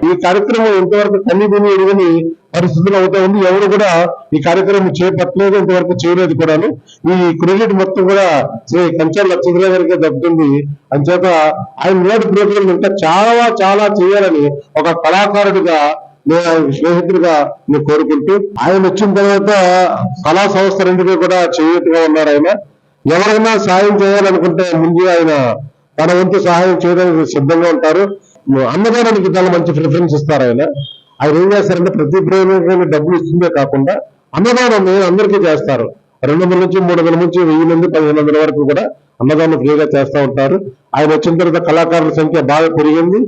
ఈ కార్యక్రమం ఇంతవరకు కన్నీటిని ఎరుగని పరిస్థితులు అవుతా ఉంది. ఎవరు కూడా ఈ కార్యక్రమం చేపట్టలేదు, ఇంతవరకు చేయలేదు కూడాను. ఈ క్రెడిట్ మొత్తం కూడా శ్రీ కంచర్ల లక్ష్మీరావు గారికి దక్కుతుంది. అంచేత ఆయన నేటి ప్రోగ్రాం ఇంకా చాలా చాలా చేయాలని ఒక కళాకారుడిగా స్నేహితుడిగా నేను కోరుకుంటూ, ఆయన వచ్చిన తర్వాత కళా సంస్థ రెండుగా కూడా చేయుతగా ఉన్నారు. ఆయన ఎవరైనా సాయం చేయాలనుకుంటే ముందు ఆయన తన వంతు సహాయం చేయడానికి సిద్ధంగా ఉంటారు. అన్నదానానికి చాలా మంచి ప్రిఫరెన్స్ ఇస్తారు. ఆయన ఏం చేస్తారంటే ప్రతి ప్రేమ డబ్బులు ఇస్తుందే కాకుండా అన్నదానం అందరికీ చేస్తారు. 200 నుంచి 300 నుంచి 1000 నుండి 1500 వరకు కూడా అన్నదానం ఫ్రీగా చేస్తూ ఉంటారు. ఆయన వచ్చిన తర్వాత కళాకారుల సంఖ్య బాగా పెరిగింది.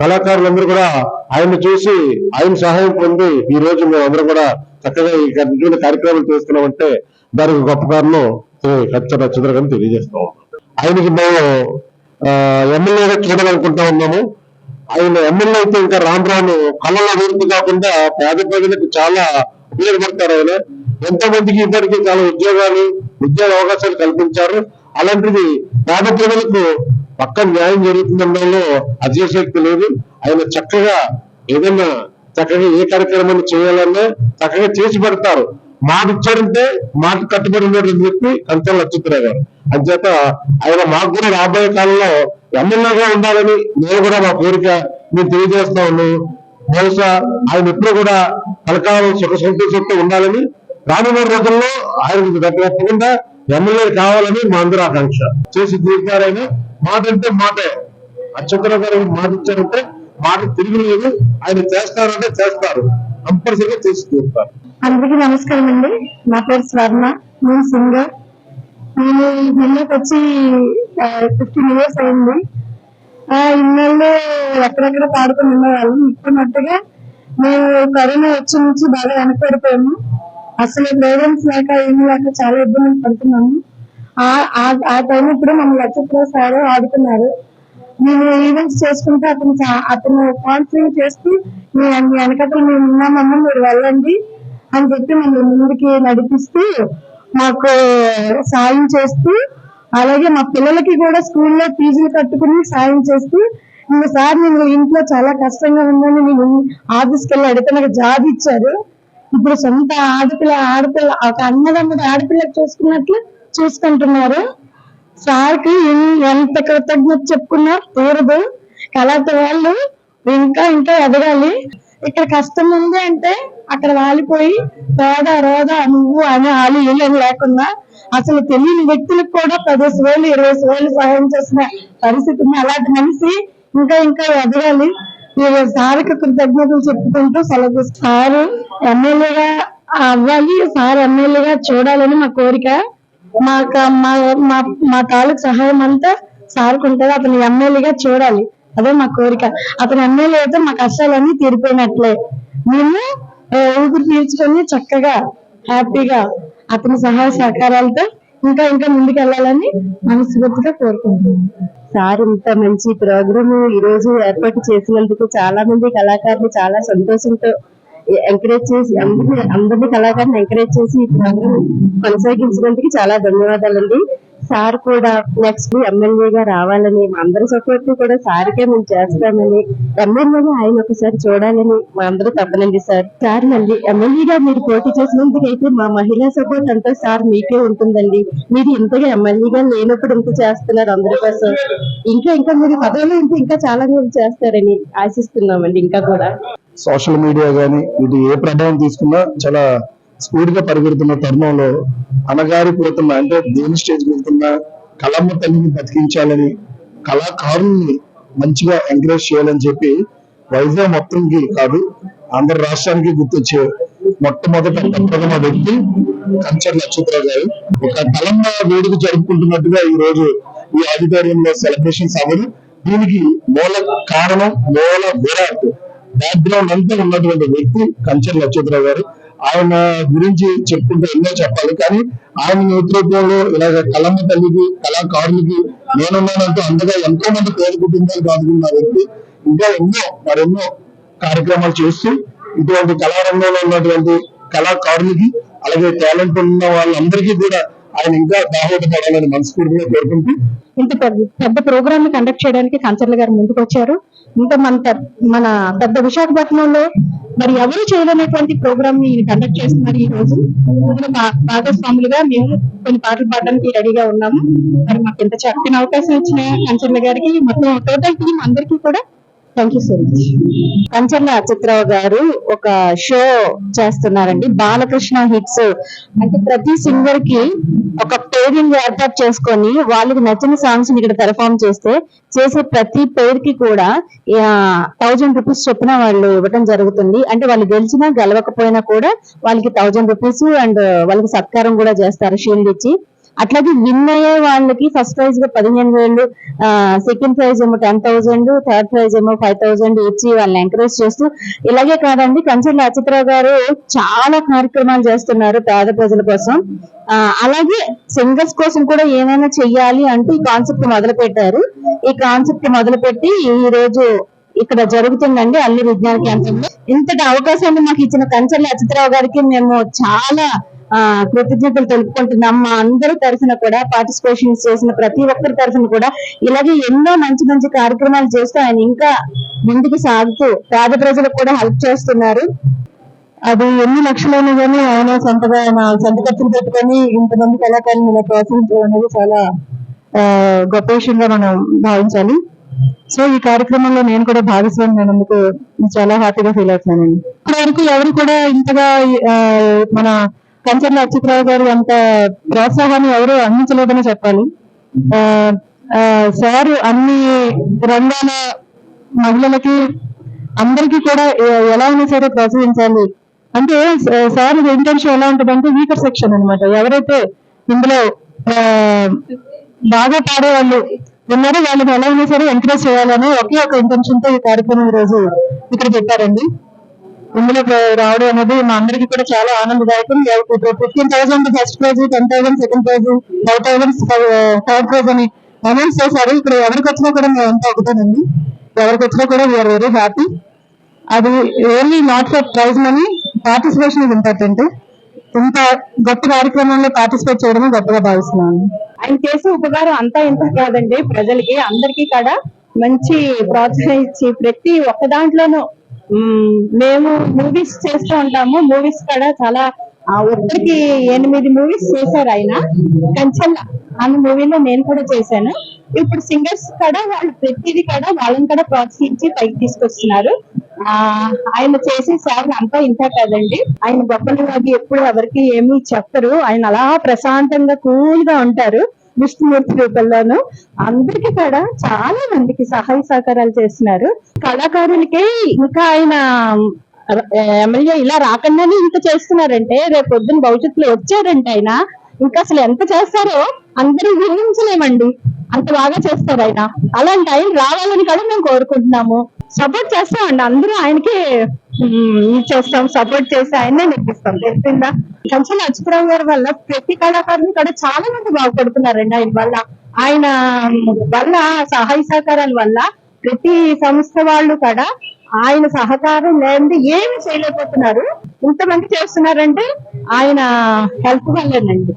కళాకారులందరూ కూడా ఆయన్ని చూసి ఆయన సహాయం పొంది ఈ రోజు మేము అందరం కూడా చక్కగా ఈ కార్యక్రమాలు చేస్తున్నామంటే దానికి గొప్ప కారణం కంచర్ల లక్ష్మీరావు గారిని తెలియజేస్తాం. ఆయనకి మేము ఎమ్మెల్యేగా చూడాలనుకుంటా ఉన్నాము. ఆయన ఎమ్మెల్యే అయితే ఇంకా రాను రాను కళల అభివృద్ధి కాకుండా పేద ప్రజలకు చాలా ఉపయోగపడతారు. ఆయన ఎంతో మందికి ఇద్దరికి చాలా ఉద్యోగ అవకాశాలు కల్పించారు. అలాంటిది పేద ప్రజలకు పక్క న్యాయం జరుగుతుందనడంలో అతిశయోక్తి లేదు. ఆయన చక్కగా ఏదైనా ఏ కార్యక్రమాన్ని చేయాలన్నా చక్కగా చేసి పెడతారు. మాట ఇచ్చారంటే మాట కట్టుబడి ఉన్నటువంటి వ్యక్తి కంచర్ల లక్ష్మీరావు గారు. అంచేత ఆయన మాకు కూడా రాబోయే కాలంలో ఎమ్మెల్యేగా ఉండాలని నేను కూడా మా కోరిక నేను తెలియజేస్తా ఉన్నాను. బహుశా ఆయన ఎప్పుడు కూడా కలకాలం సుఖ సంతోషంతో ఉండాలని, రానున్న రోజుల్లో ఆయనకు తప్పకుండా ఎమ్మెల్యే కావాలని మా అందరూ ఆకాంక్ష. చేసి తీరుతారైనా మాట అంటే మాటే. అచ్యుతరావు గారు మాట ఇచ్చారంటే మాట తిరిగిలేదు. ఆయన చేస్తారంటే చేస్తారు, కంపల్సరీగా చేసి తీరుతారు. అందరికీ నమస్కారం అండి. నా పేరు స్వర్ణ, నేను సింగర్. నేను జిల్లాకి వచ్చి 15 years అయింది. ఇన్నాళ్ళు ఎక్కడెక్కడ పాడుకొని ఉండేవాళ్ళం. ఇప్పుడున్నట్టుగా మేము కరోనా వచ్చి నుంచి బాగా వెనకబడిపోయాము. అసలు ప్రోగ్రామ్స్ లేక ఏమి లేక చాలా ఇబ్బందులు పడుతున్నాము. ఆ టైం ఇప్పుడు మమ్మల్ని లక్ష్మీరావు సార్ ఆడుతున్నారు. మేము ఈవెంట్స్ చేసుకుంటే అతను కాన్ఫరెన్స్ చేస్తూ మీ వెనకతలు మేము ఉన్నామమ్మా, మీరు వెళ్ళండి అని చెప్పి మమ్మల్ని ముందుకి నడిపిస్తూ మాకు సాయం చేస్తూ, అలాగే మా పిల్లలకి కూడా స్కూల్లో ఫీజులు కట్టుకుని సాయం చేస్తూ, ఇంకోసారి నేను ఇంట్లో చాలా కష్టంగా ఉందని నేను ఆఫీస్కి వెళ్ళి అడిగితే నాకు జాబ్ ఇచ్చారు. ఇప్పుడు సొంత ఆడపిల్ల ఒక అన్నదమ్ముడు ఆడపిల్లకి చూసుకున్నట్లు చూసుకుంటున్నారు. సార్కి ఎంత కృతజ్ఞత చెప్పుకున్నా తీరదు. కళాతో వాళ్ళు ఇంకా ఇంకా ఎదగాలి. ఇక్కడ కష్టం ఉంది అంటే అక్కడ వాలిపోయి పేద రోద నువ్వు అని వాళ్ళు ఏం లేకుండా అసలు తెలియని వ్యక్తులకు కూడా 10,000 20,000 సహాయం చేసిన పరిస్థితి ఉంది. అలాంటి మనిషి ఇంకా ఇంకా ఎదగాలి. సార్కి కృతజ్ఞతలు చెప్పుకుంటూ సెలవు. సారు ఎమ్మెల్యేగా అవ్వాలి, సార్ ఎమ్మెల్యేగా చూడాలని మా కోరిక. మా తాలూకు సహాయం అంతా సార్కు ఉంటుంది. అతను ఎమ్మెల్యేగా చూడాలి, అదే మా కోరిక. అతను ఎమ్మెల్యే అయితే మా కష్టాలన్నీ తీరిపోయినట్లే. మేము ఊపిరి పీల్చుకొని చక్కగా హ్యాపీగా అతని సహాయ సహకారాలతో ఇంకా ఇంకా ముందుకు వెళ్ళాలని మనస్ఫూర్తిగా కోరుకుంటున్నాం. సార్ ఇంత మంచి ప్రోగ్రామ్ ఈ రోజు ఏర్పాటు చేసినందుకు చాలా మంది కళాకారులు చాలా సంతోషంతో ఎంకరేజ్ చేసి అందరినీ కళాకారుని ఎంకరేజ్ చేసి ఈ ప్రోగ్రామ్ కొనసాగించినందుకు చాలా ధన్యవాదాలండి. సార్ కూడా నెక్స్ట్ ఎమ్మెల్యేగా రావాలని, మా అందరి సపోర్ట్ కూడా సార్కే మేము చేస్తామని, ఎమ్మెల్యేగా ఆయన ఒకసారి చూడాలని మా అందరూ తప్పనండి. సార్ మళ్ళీ ఎమ్మెల్యేగా మీరు పోటీ చేసినందుకు అయితే మా మహిళా సపోర్ట్ అంతా సార్ మీకే ఉంటుందండి. మీరు ఇంతగా ఎమ్మెల్యేగా లేనప్పుడు ఇంత చేస్తున్నారు అందరి కోసం. ఇంకా ఇంకా మీరు పదవిలో ఉంటే ఇంకా చాలా మీరు చేస్తారని ఆశిస్తున్నామండి. ఇంకా కూడా సోషల్ మీడియా గానీ ఇది ఏ ప్రభావం తీసుకున్నా చాలా స్పీడ్ గా పరిగెడుతున్న తరుణంలో అణగారిపోతున్న, అంటే దేని స్టేజ్ వెళ్తున్నా కళమ్మ తల్లిని బతికించాలని, కళాకారుల్ని మంచిగా ఎంకరేజ్ చేయాలని చెప్పి వైజాగ్ మొత్తంకి కాదు ఆంధ్ర రాష్ట్రానికి గుర్తొచ్చే మొట్టమొదటి ప్రథమ వ్యక్తి కంచర్ల లక్ష్మీరావు గారు. ఒక కళమ్మ వేడుక జరుపుకుంటున్నట్టుగా ఈ రోజు ఈ ఆడిటోరియంలో సెలబ్రేషన్స్ అవ్వదు. దీనికి మూల కారణం, మూల విరాట్ బ్యాక్గ్రౌండ్ అంతా ఉన్నటువంటి వ్యక్తి కంచర్ల లక్ష్మీరావు గారు. ఆయన గురించి చెప్పుకుంటే ఎన్నో చెప్పాలి, కానీ ఆయన నేతృత్వంలో ఇలాగ కళమ్మ తల్లికి, కళాకారులకి నేనున్నానంటూ అంతగా ఎంతో మంది పేద కుటుంబాలు కాదుకున్న వ్యక్తి ఇంకా మరెన్నో కార్యక్రమాలు చేస్తూ ఇటువంటి కళారంగంలో ఉన్నటువంటి కళాకారులకి, అలాగే టాలెంట్ ఉన్న వాళ్ళందరికీ కూడా ఆయన ఇంకా దాహోదపడాలని మనస్ఫూర్తిగా కోరుకుంటూ ఇంత పెద్ద ప్రోగ్రామ్ ని కండక్ట్ చేయడానికి కంచర్ల గారు ముందుకు వచ్చారు. ఇంకా మన పెద్ద విశాఖపట్నంలో మరి ఎవరు చేయలేనటువంటి ప్రోగ్రామ్ ని కండక్ట్ చేస్తున్నారు ఈ రోజు. ఇందులో భాగస్వాములుగా మేము కొన్ని పాటలు పాడడానికి రెడీగా ఉన్నాము. మరి మాకు ఇంత చక్కని అవకాశం ఇచ్చిన కంచర్ల గారికి, మొత్తం టోటల్ టీం అందరికీ కూడా thank you so much. Kancharla Achyuta Rao గారు ఒక షో చేస్తున్నారండి, బాలకృష్ణ హిట్స్. అంటే ప్రతి సింగర్ కి ఒక పేరు ఏర్పాటు చేసుకొని వాళ్ళకి నచ్చిన సాంగ్స్ ఇక్కడ పెర్ఫార్మ్ చేసే ప్రతి పేరు కి కూడా 1000 రూపీస్ చొప్పున వాళ్ళు ఇవ్వడం జరుగుతుంది. అంటే వాళ్ళు గెలిచినా గెలవకపోయినా కూడా వాళ్ళకి 1000 రూపీస్ అండ్ వాళ్ళకి సత్కారం కూడా చేస్తారు షీల్డ్ ఇచ్చి. అట్లాగే విన్ అయ్యే వాళ్ళకి ఫస్ట్ ప్రైజ్ గా 15,000, సెకండ్ ప్రైజ్ ఏమో 10,000, థర్డ్ ప్రైజ్ ఏమో 5,000 ఇచ్చి వాళ్ళని ఎంకరేజ్ చేస్తూ, ఇలాగే కాదండి కంచర్ల అచ్యుతరావు గారు చాలా కార్యక్రమాలు చేస్తున్నారు పేద ప్రజల కోసం. అలాగే సింగర్స్ కోసం కూడా ఏమైనా చెయ్యాలి అంటూ ఈ కాన్సెప్ట్ మొదలు పెట్టారు. ఈ కాన్సెప్ట్ మొదలుపెట్టి ఈ రోజు ఇక్కడ జరుగుతుందండి అల్లి విజ్ఞాన కేంద్రంలో. ఇంతటి అవకాశాన్ని మాకు ఇచ్చిన కంచర్ల అచ్యుతరావు గారికి మేము చాలా కృతజ్ఞతలు తెలుపుకుంటున్నాం. మా అందరి తరఫున కూడా పార్టిసిపేషన్ చేసిన ప్రతి ఒక్కరి తరఫున కూడా ఇలాగే ఎన్నో మంచి మంచి కార్యక్రమాలు చేస్తూ ఆయన ఇంకా ముందుకు సాగుతూ పేద ప్రజలకు కూడా హెల్ప్ చేస్తున్నారు. అది ఎన్ని లక్షలైనా కానీ ఆయన సొంతగా సొంత ఖర్చులు పెట్టుకొని ఇంతమంది కళాకారులను ప్రోత్సహించడం అనేది చాలా గొప్ప విషయంగా మనం భావించాలి. సో ఈ కార్యక్రమంలో నేను కూడా భాగస్వామి అయినందుకు చాలా హ్యాపీగా ఫీల్ అవుతున్నానండి. ఇప్పటివరకు ఎవరు కూడా ఇంతగా మన కంచర్ల అచ్యుతరావు గారు అంత ప్రోత్సాహాన్ని ఎవరు అందించలేదని చెప్పాలి. సార్ అన్ని రంగాల మహిళలకి అందరికీ కూడా ఎలా అయినా సరే ప్రోత్సహించాలి. అంటే సార్ ఇంటెన్షన్ ఎలా ఉంటుందంటే వీకర్ సెక్షన్ అన్నమాట. ఎవరైతే ఇందులో బాగా పాడే వాళ్ళు ఉన్నారో వాళ్ళని ఎలా అయినా సరే ఎంకరేజ్ చేయాలని ఒకే ఒక ఇంటెన్షన్ తో ఈ కార్యక్రమం ఈ రోజు ఇక్కడ పెట్టారండి. ఇందులో రావడం అనేది మా అందరికీ కూడా చాలా ఆనందదాయకం. 15,000 first prize, 10,000 second prize, 5,000 third prize అని అనౌన్స్ చేశారు. ఇక్కడ ఎవరికి వచ్చినా కూడా మేము అంతా ఒకటేనండి. ఎవరికి వచ్చినా కూడా వీఆర్ వెరీ హ్యాపీ. అది only not for prize money, participation is important. ఇంత గొప్ప కార్యక్రమంలో పార్టిసిపేట్ చేయడమే గొప్పగా భావిస్తున్నాను. ఆయన చేసే ఉపకారం అంతా ఇంత కాదండి, ప్రజలకి అందరికీ కూడా మంచి ప్రోత్సాహం ఇచ్చి ప్రతి ఒక్క దాంట్లోనూ మేము మూవీస్ చేస్తూ ఉంటాము. మూవీస్ కూడా చాలా ఒక్కరికి 8 మూవీస్ చేశారు ఆయన. కంచర్ల అన్న మూవీలో నేను కూడా చేశాను. ఇప్పుడు సింగర్స్ కూడా వాళ్ళు ప్రతిదీ కూడా వాళ్ళని కూడా ప్రోత్సహించి పైకి తీసుకొస్తున్నారు. ఆయన చేసే సేవలు అంతా ఇంత కాదండి. ఆయన గొప్పలు అది ఎప్పుడు ఎవరికి ఏమీ చెప్పరు. ఆయన అలా ప్రశాంతంగా కూల్ గా ఉంటారు. విష్ణుమూర్తి రూపంలోను అందరికీ కూడా చాలా మందికి సహాయ సహకారాలు చేస్తున్నారు. కళాకారులకి ఇంకా ఆయన ఎమ్మెల్యే ఇలా రాకుండానే ఇంకా చేస్తున్నారంటే రేపు పొద్దున్న భవిష్యత్తులో వచ్చారంటే ఆయన ఇంకా అసలు ఎంత చేస్తారో అందరూ ఊహించలేమండి. అంత బాగా చేస్తారు ఆయన. అలాంటి ఆయన రావాలని కూడా మేము కోరుకుంటున్నాము. సపోర్ట్ చేస్తామండి, అందరూ ఆయనకి చేస్తాం, సపోర్ట్ చేసి ఆయన్నే నిర్మిస్తాం. తెలిసిందా? కంచర్ల అచ్యుతరావు గారి వల్ల ప్రతి కళాకారుని కూడా చాలా మంది బాగుపడుతున్నారండి. ఆయన వల్ల సహాయ సహకారాల వల్ల ప్రతి సంస్థ వాళ్ళు కూడా ఆయన సహకారం లేనిది ఏమి చేయలేకపోతున్నారు. ఇంతమంది చేస్తున్నారంటే ఆయన హెల్ప్ వల్లేనండి.